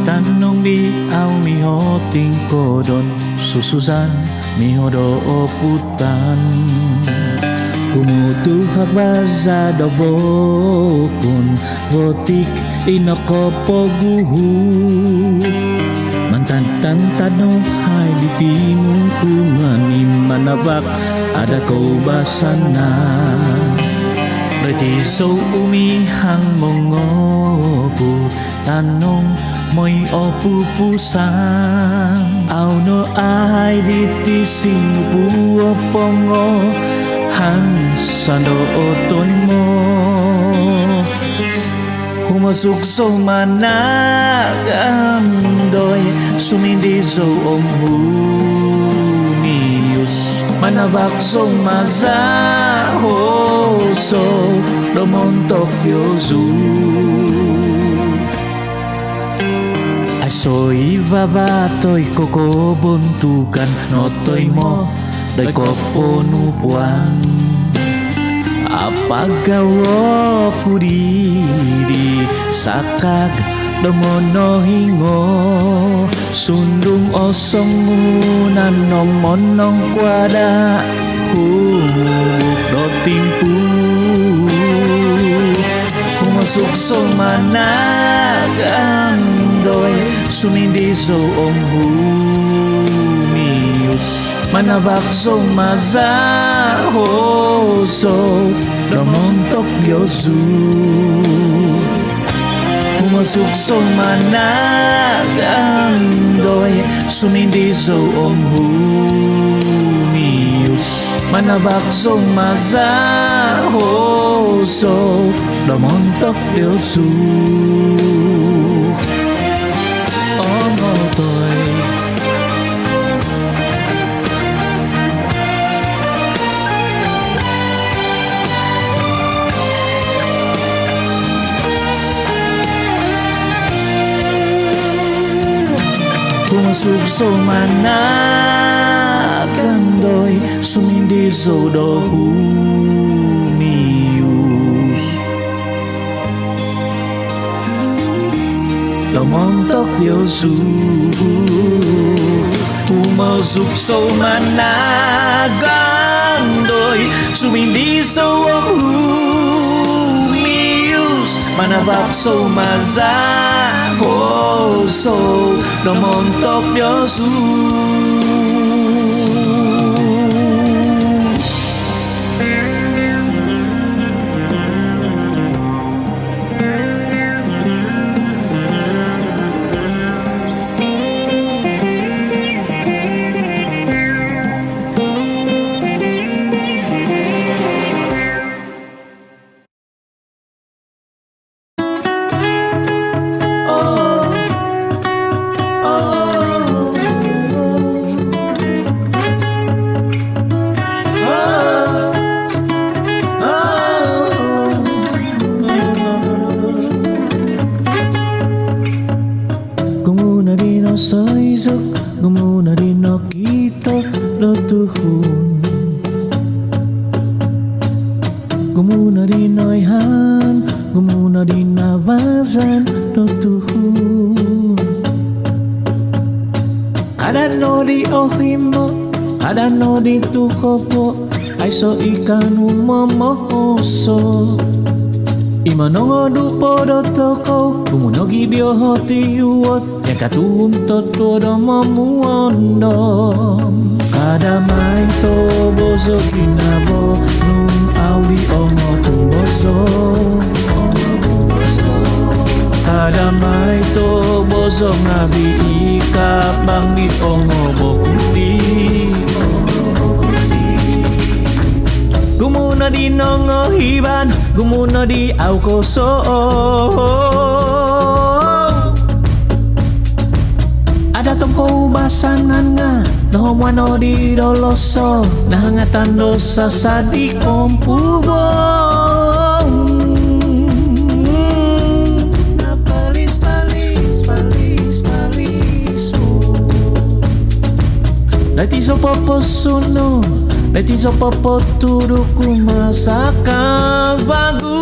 Tanong di au miho tingkodon sususan miho do oputan kumutuhak baza do bokun gotik inokopoguhu mantantan tano hai di timungkungan imanabak ada kau basana berarti so umihang mongoput tanong moy opupusang au no ay diti sinupu opongo han sando otoy mo humasuk so managandoy sumindi so omhumius manabak so mazaho so domontok yozu soy babatoy koko buntukan notoy mo doy kopo nupuan apagawo kudiri sakag domono hingo sundung osong munan nomonong kwada humubuk do timpu humasuk so managan doy sumindi so omhumius manabak so mazaho so domontok yosu humasuk so managandoy sumindi so omhumius manabak so mazaho so domontok yosu humasuk so managandoy sumindi so dohumius domontok yosu humasuk so managandoy sumindi so dohumius manabak so mazaho so domontok yosu soizok gumuna din okito do tuhun gumuna din oihan gumuna din navazan do tuhun kada no di ohimo kada no di tukopo ay so ikanu momoso imanongo dupo do toko gumunogi dio hoti uot yakatum toto do mamuondo kadamay to bozo kinabo nung auli ongo tumboso kadamay to bozo ngabi ika bangit ongo bokuti gumuna di nongo hiban gumuna di aukoso ada ko basanan nga Nahomuano di doloso Nahangatan dosa sa di kong pubong Napalis-palis mo Dati so poposuno Dati so popoturo kumasakang bago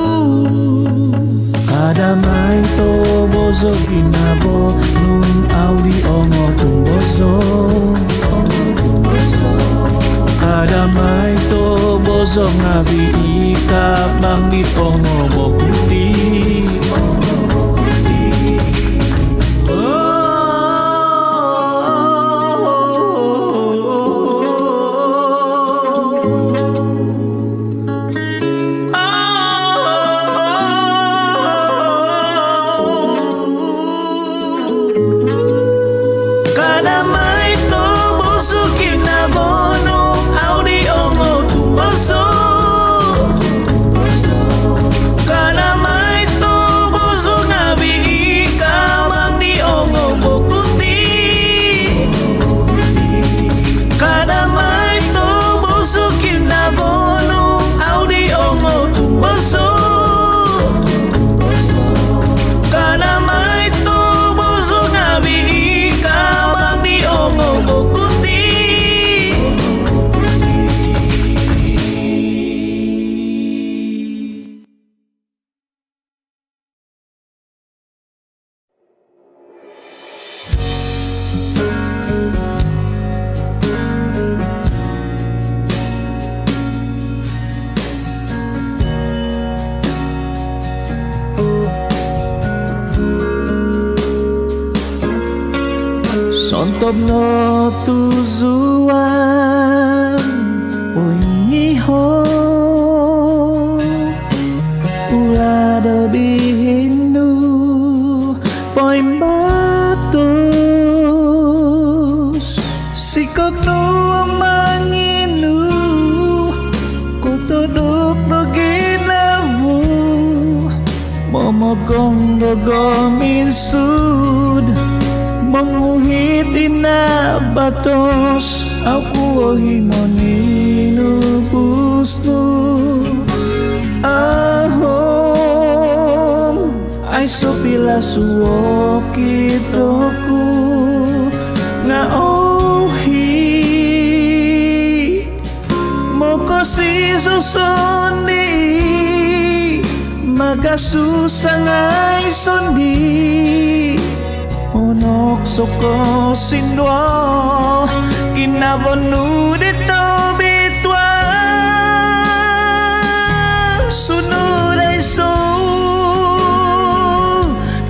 Kadamay to bozo kinabo Nung audi ongo tumbozo Kadamay to bozo ngabi ika Bangit ongo bokuti Kadamay to bozo kinabo Nung audi ongo tumbozo Kadamay to bozo ngabi ika Mangni ongo bokuti Kadamay to bozo kinabo Nung audi ongo tumbozo Kadamay to bozo ngabi ika Mangni ongo bokuti Sontob no tujuan Punyiho Ulado bihindu Poin batus Sikok no manginu Kutuduk no ginavu Momogong no gominsud Menguhit batos Aku ohimoni nubusnu Ahom Ay sopila suwo kitoku Nga ohi Moko si susundi Magasusang ay sundi Onok soko sindwa Kinabonu dito bitwa Sunod ay so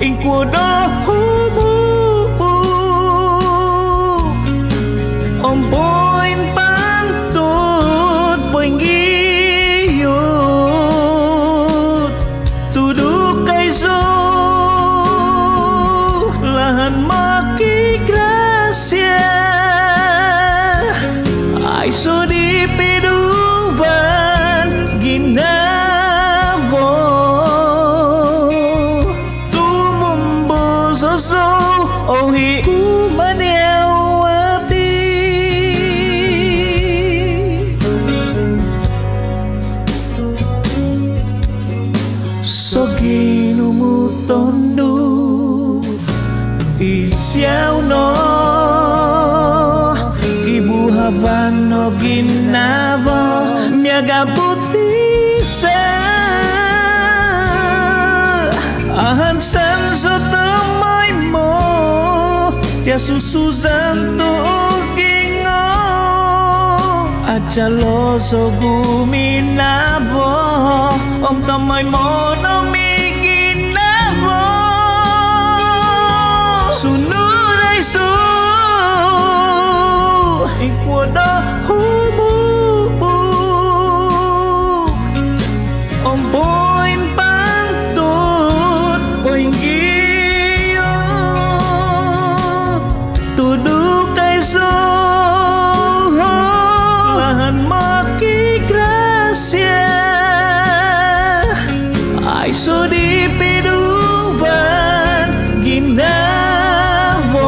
Ingkudo hubu Ompoin pantut Poing giyot Tuduk kay so Lahan makigrasya Ay so di piduban Ginabo Tumumbo soso Ohi kumanyawati So ginumutondo Isiyaw no Kibuhavan no ginabo Miagabuti sa Ahansan sa tamay mo Tia susuzan to gingo At jaloso guminabo Om tamay mo no miginabo Sunod ay so Ingkwada humubu Ompoin pantut Poing giyot Tuduk ay so Lahan makigrasya Ay so di piduban Ginabo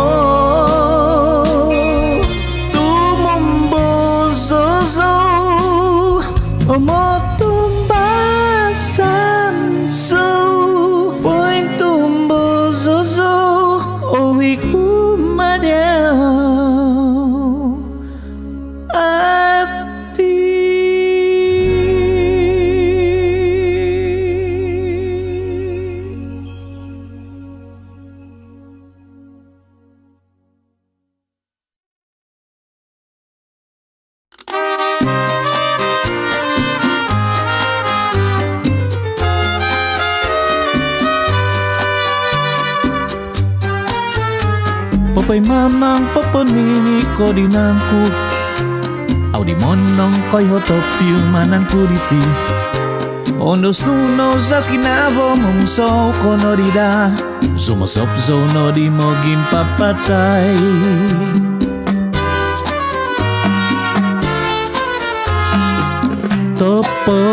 Pay mamang papanini ko dinangku Au di monong koy hotop piumananku diti Ondos nuno saskinabo mumso kono dida Sumasop zono di mogin papatay Topo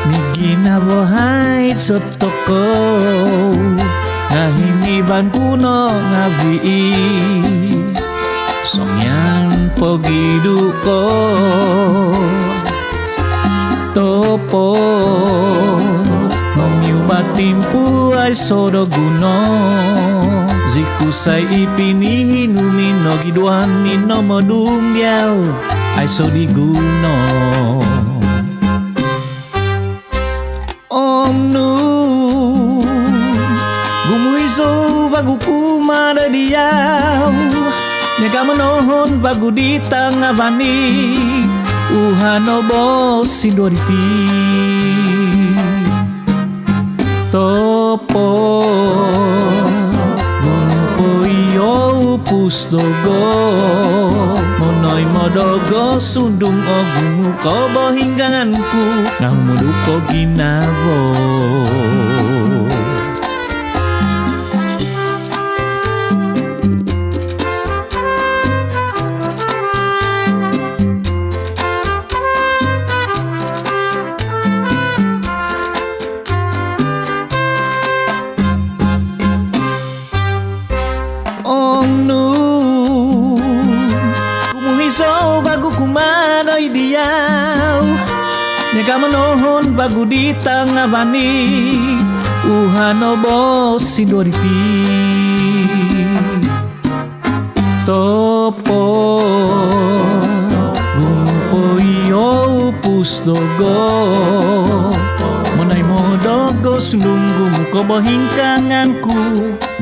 ni ginabuhay sa toko Nahiniban kuno ngabi Songyang pogidu ko Topo Mamiubatimpu ay sodoguno Zikusay ipinihin umino giduan mino modungyaw Ay sodiguno Omnu Gumuiso bagu kumada diyaw Nega manohon bagu ditang abani Uhano bos sindoriti Topo Gumpo iyo pusdogo Monoy modogo sundung ogumu kobo hingganganku Nang muduko ginabo Kumanoy diyaw Nega manohon bagu ditang abani Uhano bos sindoriti Topo Gumpo iyo pusdogo Monay modogo sundunggu muko bohingkanganku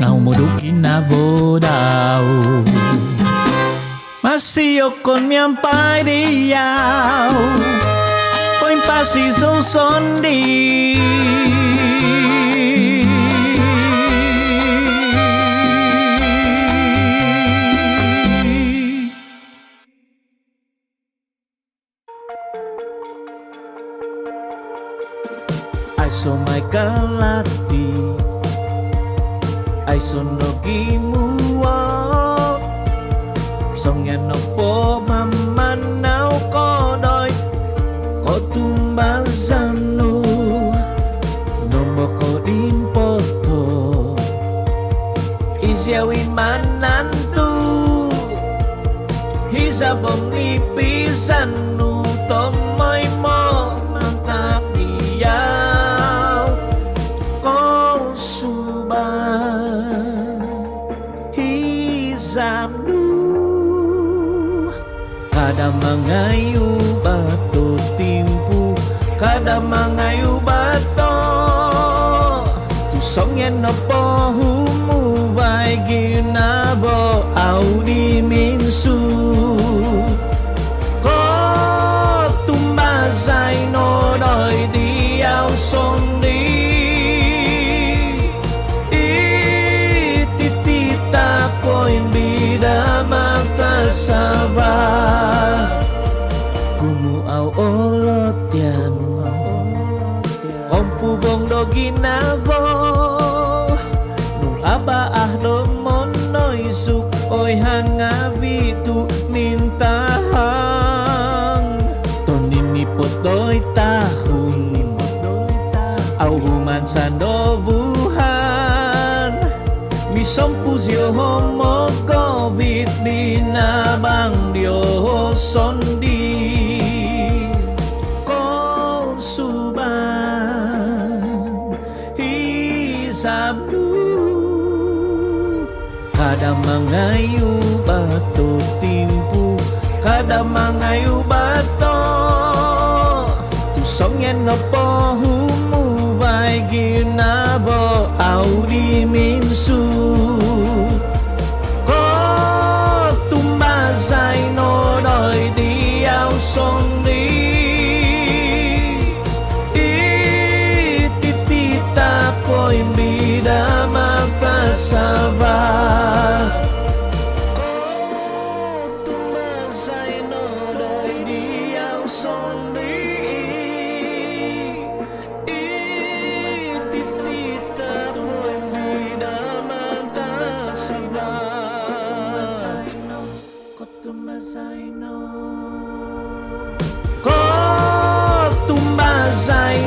Nau modukin nabodaw Masih okon miampai diyaw Poin pasi sondi I saw my galati I saw no gimuwa Song yan no po mamanaw ko doy Ko tumbazanu Nombo ko din poto Isyawin manantu Hisabong ipisanu Tomoy mo mantak diyaw Ko suban Hisabnu Kada mangayu bato timpu Kada mangayu bato Tusong yan na po humubay ginabo Audi minsu Ko tumbasay no doy diyaw sondi Ititita ko imbida magkasaba Kumuaw olot yan Kompubong do ginabo Nung abaah do monoy suk Oy hangabi tu nintahang Toninipot doy tahun Au human sandobuhan Misompusyo homo covid binabang dio sondi Konsuban hisabdu Kada mangayu bato timpu Kada mangayu bato Tusong yan no po humubay ginabo Audi minsu Ko tumbasay no doy diyaw sondi Ititita ko imbida magkasaba tumbasay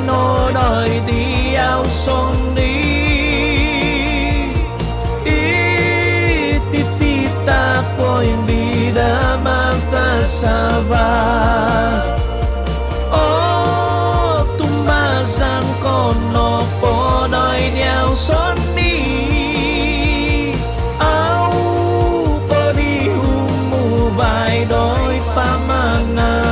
no đôi đi ao sông đi ititita ko yung vida magkasama tumbasan ko no po đôi đi ao sông đi ao ko di umubay đôi pamanan.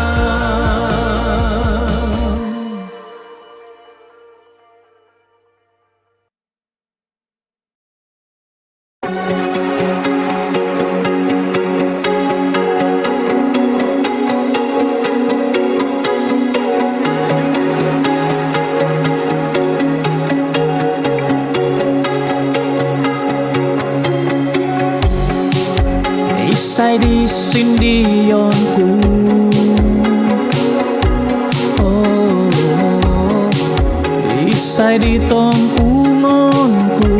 Isay di sindiyonku isay di tongpungonku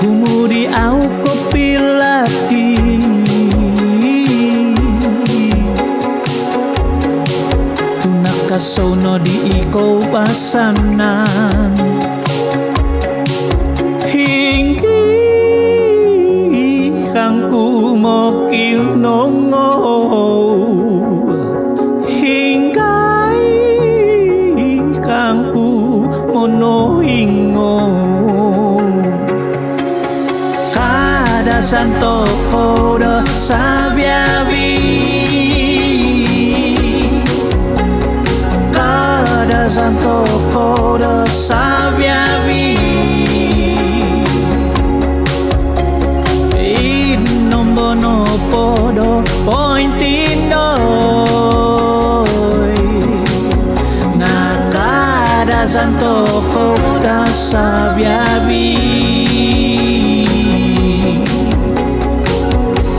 kumudi au ko pilati tunakasono di ikaw pasanan kang kumokil nongo hinggai kang kumono ingo kada santo kodo sabiabi kada santo kodo sabiabi no podo pointindoy nakada santo ko da sabiabi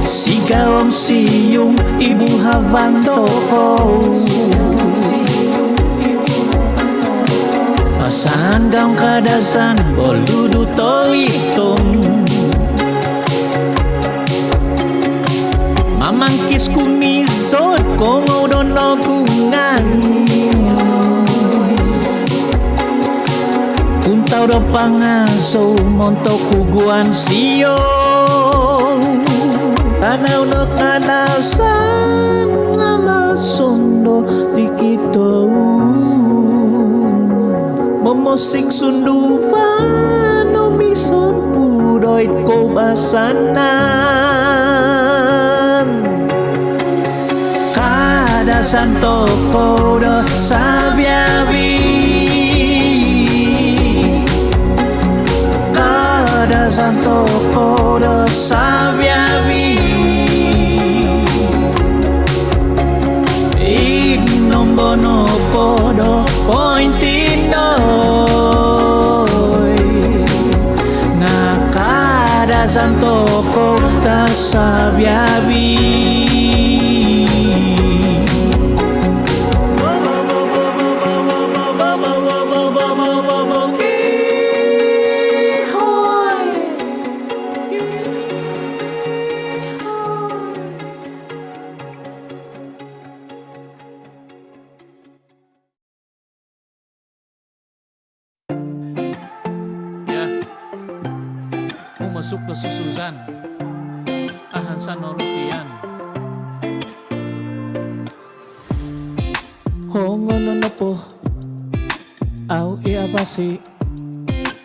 sigawang siyong ibuhavan toko asan gaong kadasan boludu to itong mamangkis kumisod kung udono kungan untaw do pangaso monto kuguan siyo tanaw no kanasan lama sundo tikito momosing sunduvan no mison pudoit ko basanan kada santo kodo sabiabi kada santo kodo sabiabi inombono podo pointindoy nakada santo kodo sabiabi masuk ke sususan ahan sanolotian hongono no po au iabasi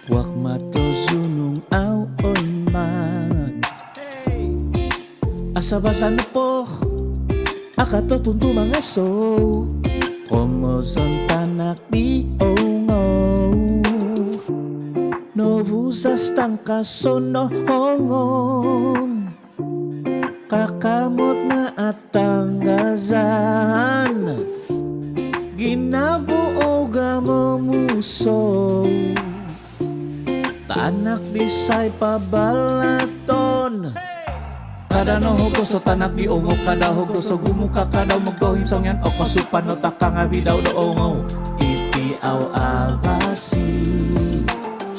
wak mato zunung au oiman asabasan no po akato tuntu mangaso como son tanak di ongo no busas tangka sono hongong kakamot nga atanggazan ginabuo ga mamuso tanak disay pabalaton kada no hugo so tanak di ongo kada hugo so gumuka kada maggohim sangyan o kasupan no takang abidaw do ongo iti aw abasi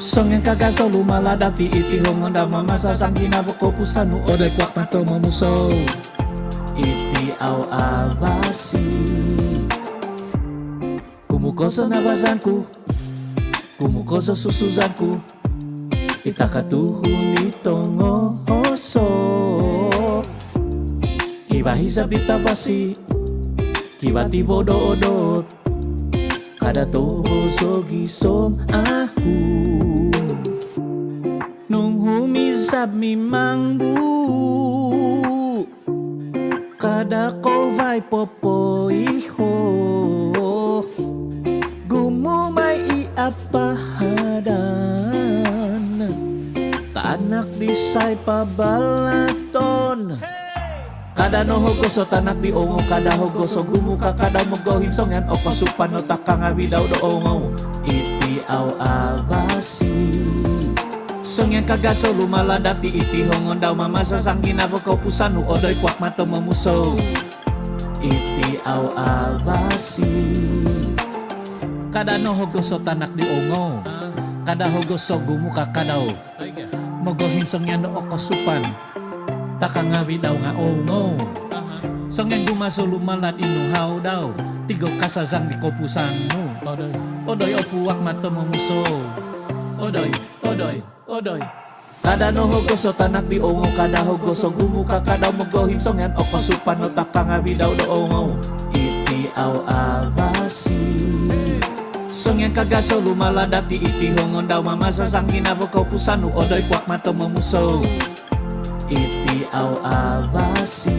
Song yang kagaso lumaladati iti hongonda mamasasang kinaboko pusanu oday kwak mato mamuso iti au abasi kumukoso nabasanku kumukoso susuzanku itakatuhun itongo oso kibahisap ditabasi kibati bodo-odot kada tobo sogi som ahum nung humisap mi mangbu kada ko vai popo iho gumumay iapahadan tanak disay pabalaton kada no hogoso tanak di ongo kada hogoso gumuka kada mogohim songan oko supan no takangawi daw do ongo iti au abasi song yang kagaso lumaladati iti hongon daw mamasasang kinaboko pusanu odoy kwak mato mamuso iti au abasi kada no hogoso tanak di ongo kada hogoso gumuka kada mogohim songan no oko supan takangawi daw nga ongo song yang gumaso lumalat inuhaw daw tigo kasazang di kopusan mo odoy opuwak mato mamuso odoy kada no hogoso tanak di ongo kada hogoso gumuka kada mogohim song yan oko supan no takangawi daw do ongo iti au abasi song yang kagaso lumaladati iti hongon daw mamasasang kinaboko pusanu odoy kwak mato mamuso iti au abasi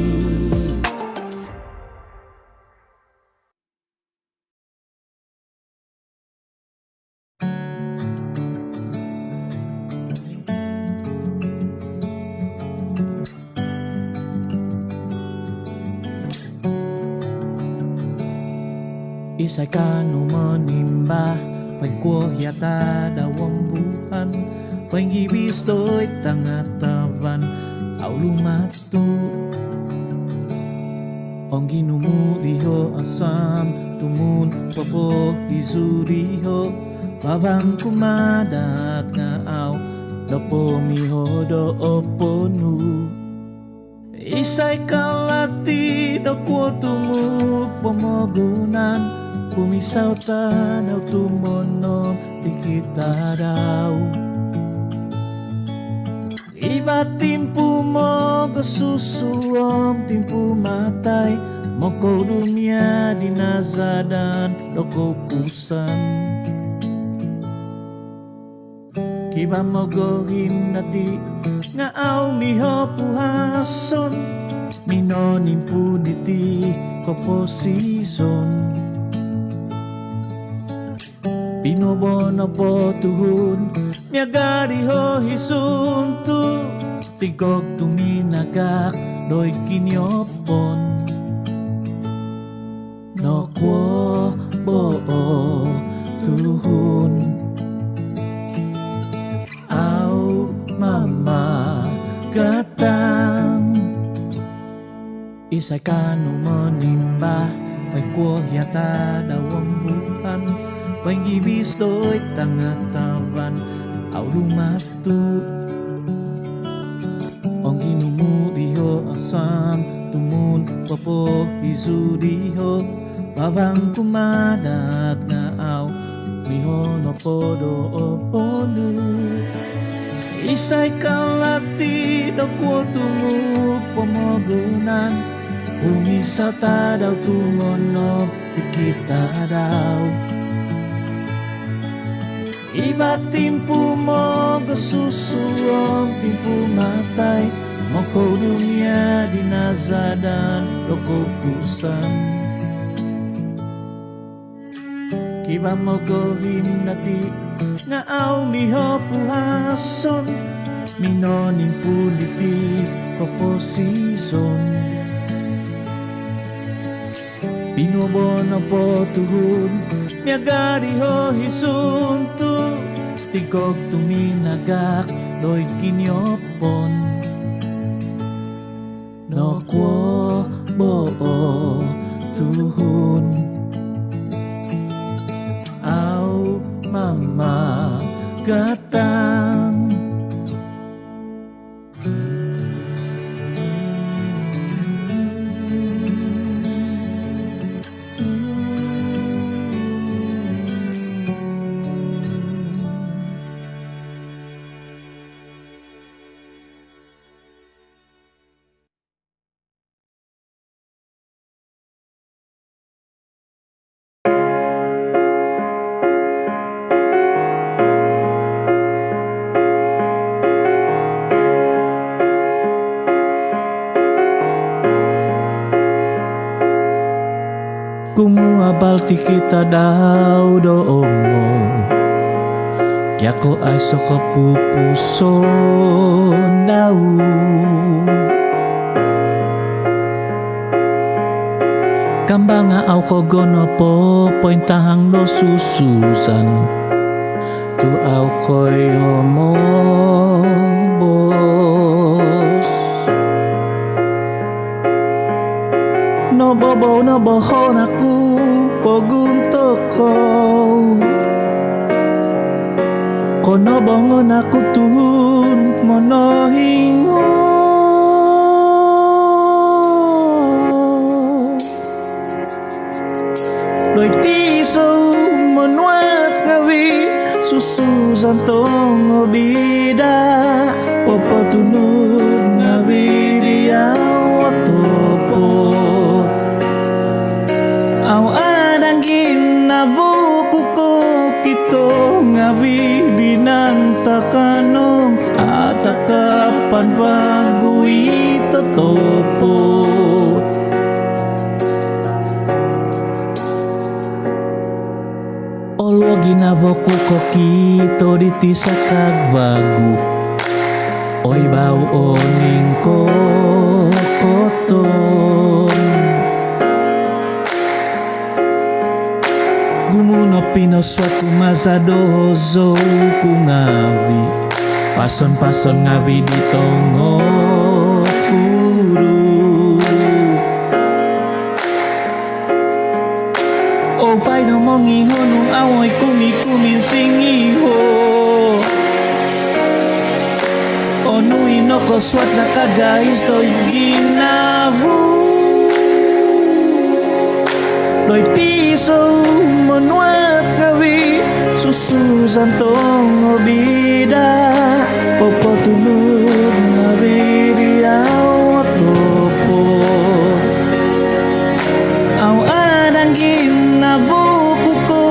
isay kanu menimba pagkuh yata dawang buhan pangibis doy tangataban au lumatu ong ginumu diho asam tumun popo hizu diho babang kumadak nga au dopo miho do oponu isay kalati do kwa tumuk pemogunan pumisaw tanaw tumonom di kita daw iba timpu mo gasusuom timpu matay moko dunia dinazadan doko pusan kiba mo gohim nati nga aw miho puhason minonim puniti koposison Pinobono po tuhun Miyagari ho hisuntu Tigog tuminagak Doy kinyopon No kwo boo tuhun Au mama gatang Isay kanu menimba Pagkuh yata dawang buhan Pangibis doy tangataban au lumatu ong ginumu diho asam tumun popo hizu diho babang kumadak na au miho no podo oponu isay kalati do kwo tumuk pomogunan humisaw ta daw tumono tikita daw iba timpu mo gasusuom timpu matay moko dunia dinazadan doko pusan kiba mo gohim nati nga aw miho puhason minonim puniti koposison Pinobono po tuhun Miyagari ho hisuntu Tigog tuminagak Doy kinyopon No kwo boo tuhun Au mama gatang. Kumua balti kita daw doomo Yako ay soko pupuson daw Kambanga au kogono po pointahang lo sususan Tu au koy homo No bobo no boho naku pogunto ko Kono bongo naku tun monohingo Doi tiso monuat ngawi susu santong obida Popo tunun ngawi dia watopo Au adangin na buku ko kito ngawi binantakanong atakapan bago ito topo Olo ginabo ko kito ditisa kagbago Oy bau oning ko koton Gumuno pinoswat kumasadozo kungawi Pason-pason ngawi di tongo puru O pai no mongiho nung awoy kumi-kumi singiho O nui no koswat na kagais to'y ginabu Doi tiso monuat ngawi susu santong obida Popo tunun ngawi diaw topo Au adangin na buku ko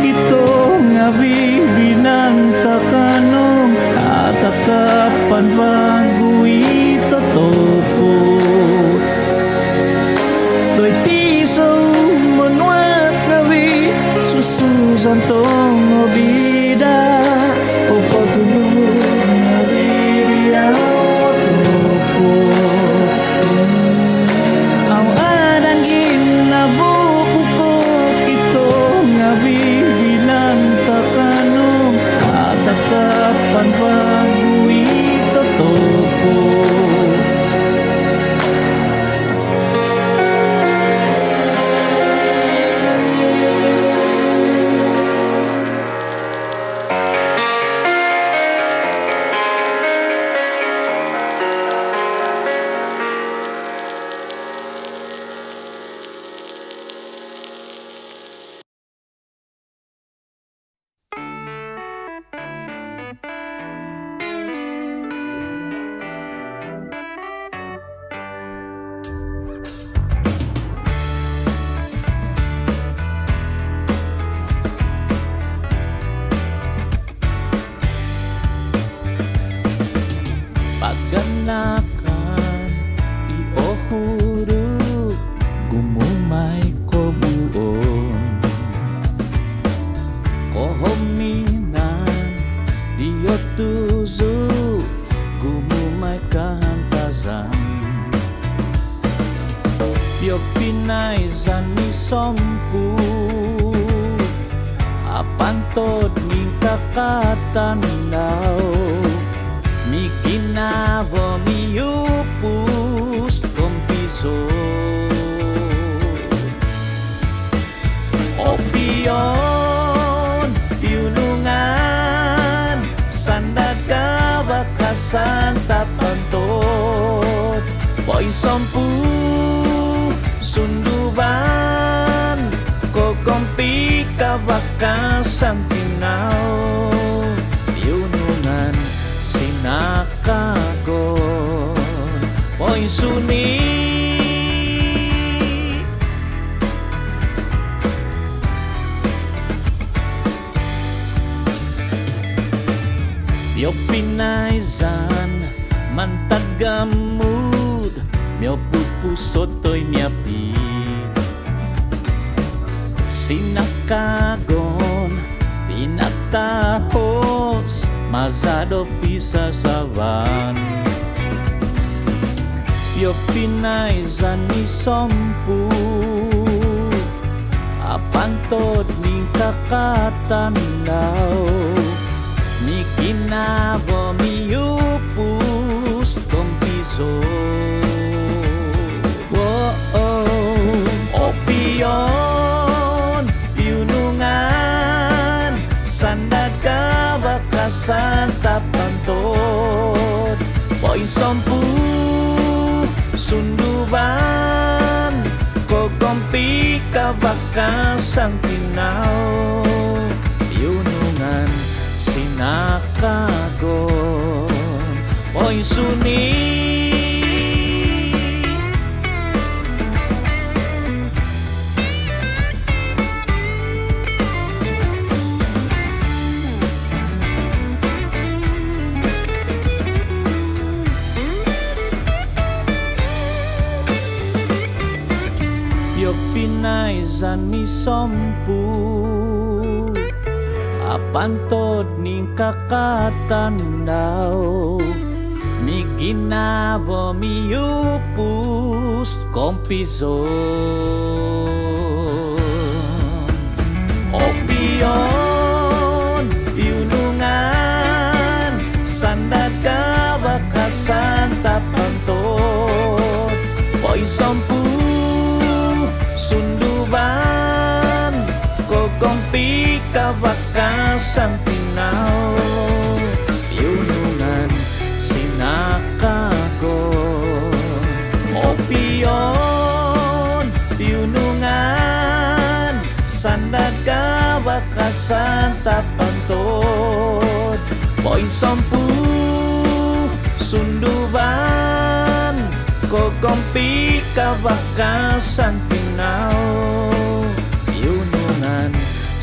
kito ngawi binantakanong atakapan bago ito topo Doi tiso monuat ngawi susu santong obida Popo tunun ngawi diaw topo Au adangin na buku ko kito ngawi binantakanong atakapan bago ito topo Paganakan iohuru gumumay ko buon Kohominan diyotuzu gumumay kahantazan Yo pinay zani sompu apantod ning kakatanaw Mikinabo miupus kompiso Opion, piulungan Santa Pantot Po'y 10 sunduban Kokompi kabakasan Pinaw Yunungan sinakagon Po'y suni Yo pinaizan mantagamud Myo putpusot to'y miapi Sinakagon pinatahos Mazado pisa savan Yo pinaizan ni sompu Apantod ni kakatandao Mi kinabo mi upus kompiso Opion piunungan Sandad ka bakasan Pantot Po'y 10 sunduban Kokompi kabakasan Pinaw Yunungan sinakagon Po'y suni Yo pinaizan ni sompu Apantod ning kakatandao Mi ginabo mi upus kompiso Opion piunungan Sandad ka bakasan Pantot Po'y 10 sunduban Kokompi kabakasan Pinaw Yunungan sinakagon Opion piunungan Sandad ka bakasan Pantot Po'y 10 sunduban Kokompi kabakasan Pinaw Yunungan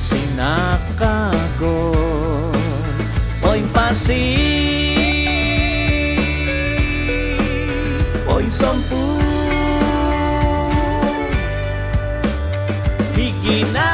sinakagon Po'y pasi Po'y 10 Bigina